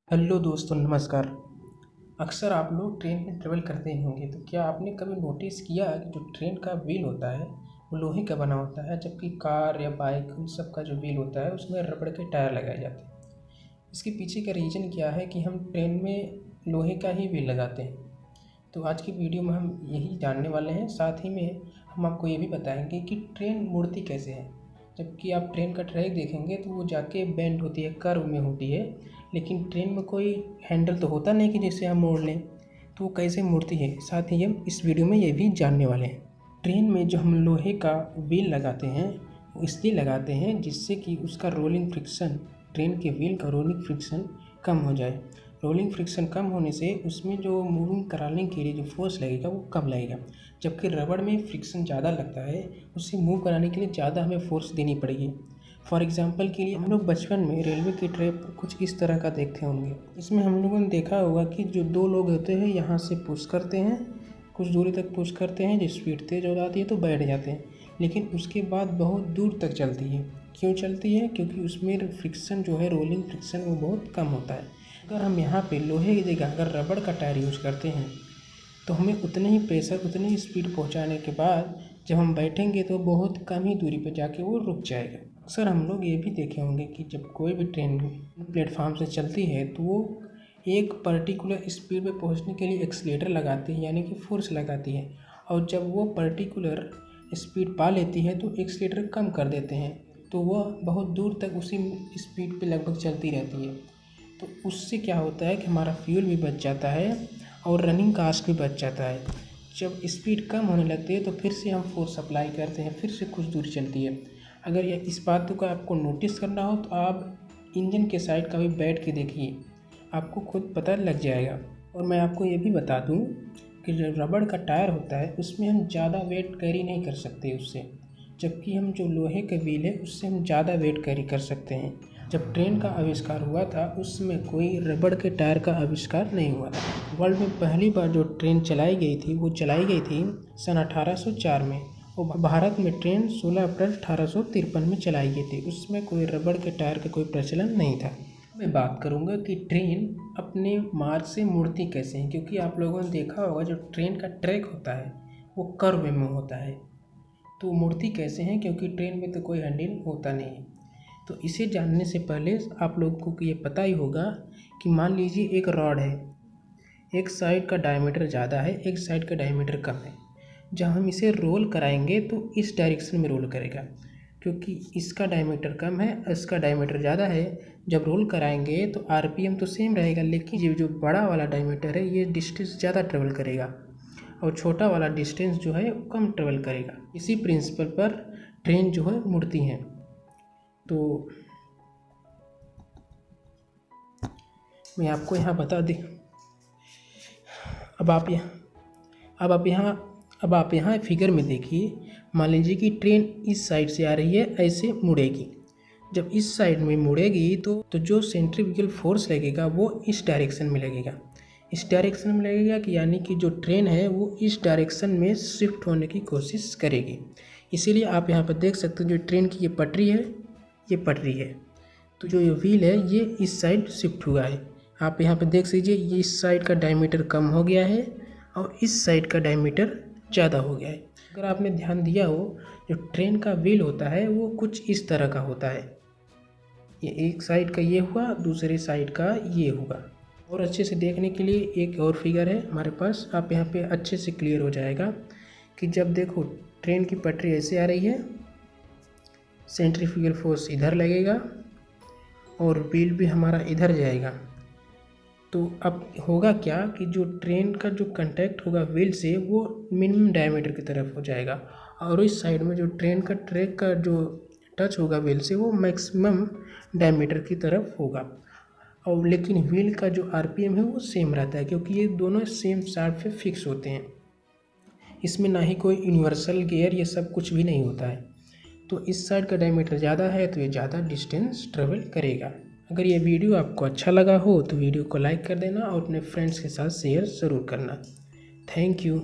Hello दोस्तों, नमस्कार। अक्सर आप लोग ट्रेन में ट्रेवल करते ही होंगे, तो क्या आपने कभी नोटिस किया कि जो ट्रेन का व्हील होता है वो लोहे का बना होता है, जबकि कार या बाइक उन सब का जो व्हील होता है उसमें रबड़ के टायर लगाए जाते हैं। इसके पीछे का रीज़न क्या है कि हम ट्रेन में लोहे का ही व्हील लगाते हैं। तो आज की वीडियो में हम यही जानने वाले हैं। साथ ही में हम आपको ये भी बताएंगे कि ट्रेन मुड़ती कैसे है। जबकि आप ट्रेन का ट्रैक देखेंगे तो वो जाके बेंड होती है, कर्व में होती है, लेकिन ट्रेन में कोई हैंडल तो होता नहीं कि जिससे हम मोड़ लें। तो वो कैसे मुड़ती है, साथ ही हम इस वीडियो में ये भी जानने वाले हैं। ट्रेन में जो हम लोहे का व्हील लगाते हैं वो इसलिए लगाते हैं जिससे कि उसका रोलिंग फ्रिक्शन, ट्रेन के व्हील का रोलिंग फ्रिक्शन कम हो जाए। रोलिंग फ्रिक्शन कम होने से उसमें जो मूविंग कराने के लिए जो फोर्स लगेगा वो कम लगेगा। जबकि रबड़ में फ्रिक्शन ज़्यादा लगता है, उसे मूव कराने के लिए ज़्यादा हमें फोर्स देनी पड़ेगी। फॉर एग्जांपल के लिए हम लोग बचपन में रेलवे की ट्रैक कुछ इस तरह का देखते होंगे। इसमें हम लोगों ने देखा होगा कि जो दो लोग होते हैं यहाँ से पुश करते हैं, कुछ दूरी तक पुश करते हैं, जो स्पीड तेज़ हो जाती है तो बैठ जाते हैं, लेकिन उसके बाद बहुत दूर तक चलती है। क्यों चलती है? क्योंकि उसमें फ्रिक्शन जो है, रोलिंग फ्रिक्शन, वो बहुत कम होता है। अगर हम यहाँ पे लोहे की जगह अगर रबड़ का टायर यूज़ करते हैं तो हमें उतने ही प्रेशर, उतनी ही स्पीड पहुँचाने के बाद जब हम बैठेंगे तो बहुत कम ही दूरी पर जाके वो रुक जाएगा। अक्सर हम लोग ये भी देखे होंगे कि जब कोई भी ट्रेन प्लेटफार्म से चलती है तो वो एक पर्टिकुलर स्पीड पे पहुंचने के लिए एक्सीलेटर लगाती है, यानी कि फोर्स लगाती है, और जब वो पर्टिकुलर स्पीड पा लेती है तो एक्सीलेटर कम कर देते हैं, तो वह बहुत दूर तक उसी स्पीड पे लगभग चलती रहती है। तो उससे क्या होता है कि हमारा फ्यूल भी बच जाता है और रनिंग कास्ट भी बच जाता है। जब स्पीड कम होने लगती है तो फिर से हम फोर्स अप्लाई करते हैं, फिर से कुछ दूर चलती है। अगर ये इस बात को आपको नोटिस करना हो तो आप इंजन के साइड कभी बैठ के देखिए, आपको खुद पता लग जाएगा। और मैं आपको ये भी बता दूं कि जो रबड़ का टायर होता है उसमें हम ज़्यादा वेट कैरी नहीं कर सकते उससे, जबकि हम जो लोहे का व्हील है उससे हम ज़्यादा वेट कैरी कर सकते हैं। जब ट्रेन का आविष्कार हुआ था उस समय कोई रबड़ के टायर का आविष्कार नहीं हुआ था। वर्ल्ड में पहली बार जो ट्रेन चलाई गई थी वो चलाई गई थी सन 1804 में, और भारत में ट्रेन 16 अप्रैल 1853 में चलाई गई थी। उसमें कोई रबड़ के टायर का कोई प्रचलन नहीं था। मैं बात करूंगा कि ट्रेन अपने मार्ग से मुड़ती कैसे है, क्योंकि आप लोगों ने देखा होगा जो ट्रेन का ट्रैक होता है वो कर्व में होता है। तो मुड़ती कैसे हैं? क्योंकि ट्रेन में तो कोई हैंडल होता नहीं है। तो इसे जानने से पहले आप लोगों को ये पता ही होगा कि मान लीजिए एक रॉड है, एक साइड का डायमीटर ज़्यादा है, एक साइड का डायमीटर कम है। जब हम इसे रोल कराएंगे तो इस डायरेक्शन में रोल करेगा, क्योंकि इसका डायमीटर कम है, इसका डायमीटर ज़्यादा है। जब रोल कराएंगे तो आरपीएम तो सेम रहेगा, लेकिन ये जो बड़ा वाला डायमीटर है ये डिस्टेंस ज़्यादा ट्रेवल करेगा और छोटा वाला डिस्टेंस जो है कम ट्रेवल करेगा। इसी प्रिंसिपल पर ट्रेन जो है मुड़ती हैं। तो मैं आपको यहाँ बता दें, अब आप यहाँ फिगर में देखिए। मान लीजिए कि ट्रेन इस साइड से आ रही है, ऐसे मुड़ेगी। जब इस साइड में मुड़ेगी तो जो सेंट्रीफ्यूगल फोर्स लगेगा वो इस डायरेक्शन में लगेगा। इस डायरेक्शन में लगेगा कि यानी कि जो ट्रेन है वो इस डायरेक्शन में शिफ्ट होने की कोशिश करेगी। इसीलिए आप यहाँ पर देख सकते हो जो ट्रेन की ये पटरी है, ये पटरी है, तो जो ये व्हील है ये इस साइड शिफ्ट हुआ है। आप यहाँ पे देख लीजिए, ये इस साइड का डायमीटर कम हो गया है और इस साइड का डायमीटर ज़्यादा हो गया है। अगर आपने ध्यान दिया हो, जो ट्रेन का व्हील होता है वो कुछ इस तरह का होता है। ये एक साइड का ये हुआ, दूसरे साइड का ये हुआ। और अच्छे से देखने के लिए एक और फिगर है हमारे पास, आप यहाँ पे अच्छे से क्लियर हो जाएगा कि जब देखो ट्रेन की पटरी ऐसे आ रही है, सेंट्रीफ्यूगल फोर्स इधर लगेगा और व्हील भी हमारा इधर जाएगा। तो अब होगा क्या कि जो ट्रेन का जो कांटेक्ट होगा व्हील से वो मिनिमम डायमीटर की तरफ हो जाएगा, और इस साइड में जो ट्रेन का ट्रैक का जो टच होगा व्हील से वो मैक्सिमम डायमीटर की तरफ होगा। और लेकिन व्हील का जो आरपीएम है वो सेम रहता है, क्योंकि ये दोनों सेम चार्ट पे फिक्स होते हैं। इसमें ना ही कोई यूनिवर्सल गियर ये सब कुछ भी नहीं होता है। तो इस साइड का डायमीटर ज़्यादा है तो ये ज़्यादा डिस्टेंस ट्रेवल करेगा। अगर ये वीडियो आपको अच्छा लगा हो तो वीडियो को लाइक कर देना और अपने फ्रेंड्स के साथ शेयर ज़रूर करना। Thank you.